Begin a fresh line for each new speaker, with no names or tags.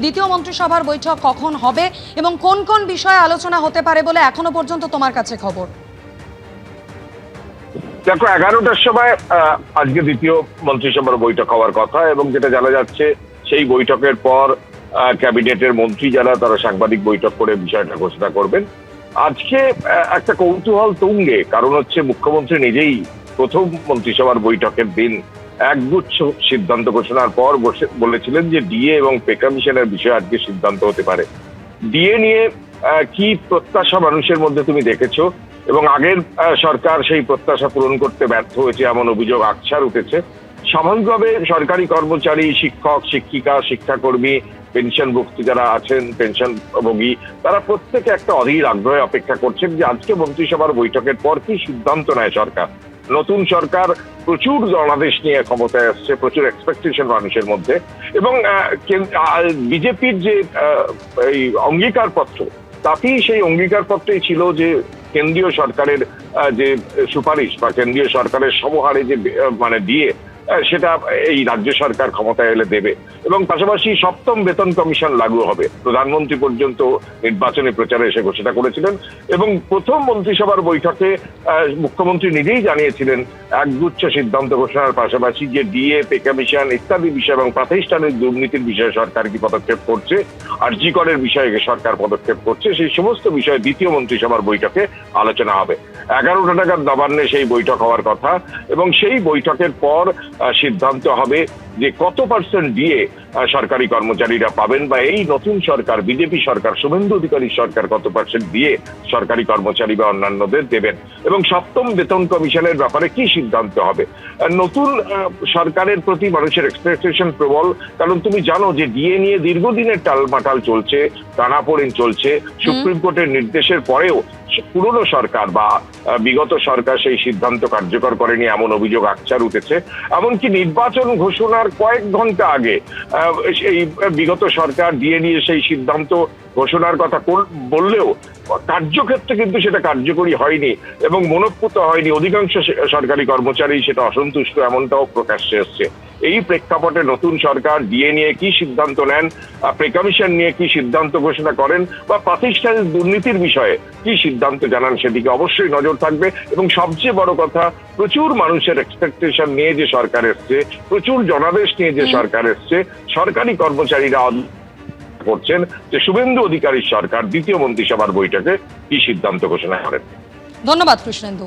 দ্বিতীয় মন্ত্রিসভার বৈঠক কখন হবে এবং কোন কোন বিষয়ে আলোচনা হতে পারে বলে এখনো পর্যন্ত তোমার কাছে খবর?
দেখো, 11টার সময় আজকে দ্বিতীয় মন্ত্রিসভার বৈঠক হওয়ার কথা, এবং যেটা জানা যাচ্ছে সেই বৈঠকের পর ক্যাবিনেটের মন্ত্রী যারা তারা সাংবাদিক বৈঠক করে বিষয়টা ঘোষণা করবেন। আজকে একটা কৌতূহল তুঙ্গে, কারণ হচ্ছে মুখ্যমন্ত্রী নিজেই প্রথম মন্ত্রিসভার বৈঠকের দিন একগুচ্ছ সিদ্ধান্ত ঘোষণার পর বলেছিলেন যে ডিএ এবং পে কমিশনের বিষয়ে আজকে সিদ্ধান্ত হতে পারে। ডিএ নিয়ে কি প্রত্যাশা মানুষের মধ্যে তুমি দেখেছো, এবং আগের সরকার সেই প্রত্যাশা পূরণ করতে ব্যর্থ হয়েছে এমন অভিযোগ আকছার উঠেছে। স্বাভাবিকভাবে সরকারি কর্মচারী, শিক্ষক, শিক্ষিকা, শিক্ষাকর্মী, পেনশনভুক্ত যারা আছেন, পেনশনভোগী, তারা প্রত্যেকে একটা অধীর আগ্রহে অপেক্ষা করছেন যে আজকে মন্ত্রিসভার বৈঠকের পর কি সিদ্ধান্ত নেয় সরকার। নতুন সরকার প্রচুর জনাদেশ নিয়ে ক্ষমতায় আসছে, প্রচুর এক্সপেকটেশন মানুষের মধ্যে, এবং বিজেপির যে এই অঙ্গীকার পত্র, তাতেই সেই অঙ্গীকার পত্রেই ছিল যে কেন্দ্রীয় সরকারের যে সুপারিশ বা কেন্দ্রীয় সরকারের সমহারে যে মানে দিয়ে সেটা এই রাজ্য সরকার ক্ষমতায় এলে দেবে, এবং পাশাপাশি সপ্তম বেতন কমিশন লাগু হবে। প্রধানমন্ত্রী পর্যন্ত নির্বাচনী প্রচারে এসে ঘোষণা করেছিলেন, এবং প্রথম মন্ত্রিসভার বৈঠকে মুখ্যমন্ত্রী নিজেই জানিয়েছিলেন একগুচ্ছ সিদ্ধান্ত ঘোষণার পাশাপাশি যে ডিএ, পে কমিশন ইত্যাদি বিষয় এবং প্রাতিষ্ঠানিক দুর্নীতির বিষয়ে সরকার কি পদক্ষেপ করছে, আরজি করের বিষয়ে সরকার পদক্ষেপ করছে, সেই সমস্ত বিষয়ে দ্বিতীয় মন্ত্রিসভার বৈঠকে আলোচনা হবে। 11টা নাগাদ নবান্নে সেই বৈঠক হওয়ার কথা, এবং সেই বৈঠকের পর সিদ্ধান্ত হবে যে কত % দিয়ে সরকারি কর্মচারীরা পাবেন, বা এই নতুন সরকার, বিজেপি সরকার, শুভেন্দু অধিকারী সরকার কত % দিয়ে সরকারি কর্মচারী বা অন্যান্যদের দেবেন, এবং সপ্তম বেতন কমিশনের ব্যাপারে কি সিদ্ধান্ত হবে। নতুন সরকারের প্রতি মানুষের এক্সপেকটেশন প্রবল, কারণ তুমি জানো যে ডিএ নিয়ে দীর্ঘদিনের টালমাটাল চলছে, টানাপোড়েন চলছে। সুপ্রিম কোর্টের নির্দেশের পরেও পুরনো সরকার বা বিগত সরকার সেই সিদ্ধান্ত কার্যকর করেনি এমন অভিযোগ আকছার উঠেছে। এমনকি নির্বাচন ঘোষণার কয়েক ঘন্টা আগে এই বিগত সরকার ডিএ নিয়ে সেই সিদ্ধান্ত ঘোষণার কথা বললেও কার্যক্ষেত্রে কিন্তু সেটা কার্যকরী হয়নি এবং মনোপুত হয়নি। অধিকাংশ সরকারি কর্মচারী সেটা অসন্তুষ্ট, এমনটাও প্রকাশ্যে এসছে। এই প্রেক্ষাপটে নতুন সরকার ডিএ নিয়ে কি সিদ্ধান্ত নেন, পে কমিশন নিয়ে কি সিদ্ধান্ত ঘোষণা করেন, বা প্রাতিষ্ঠানিক দুর্নীতির বিষয়ে কি সিদ্ধান্ত জানান, সেদিকে অবশ্যই নজর থাকবে। এবং সবচেয়ে বড় কথা, প্রচুর মানুষের এক্সপেকটেশন নিয়ে যে সরকার এসছে, প্রচুর জনাদেশ নিয়ে যে সরকার এসছে, সরকারি কর্মচারীরা করছেন যে শুভেন্দু অধিকারীর সরকার দ্বিতীয় মন্ত্রিসভার বৈঠকে কি সিদ্ধান্ত ঘোষণা করেন।
ধন্যবাদ কৃষ্ণেন্দু।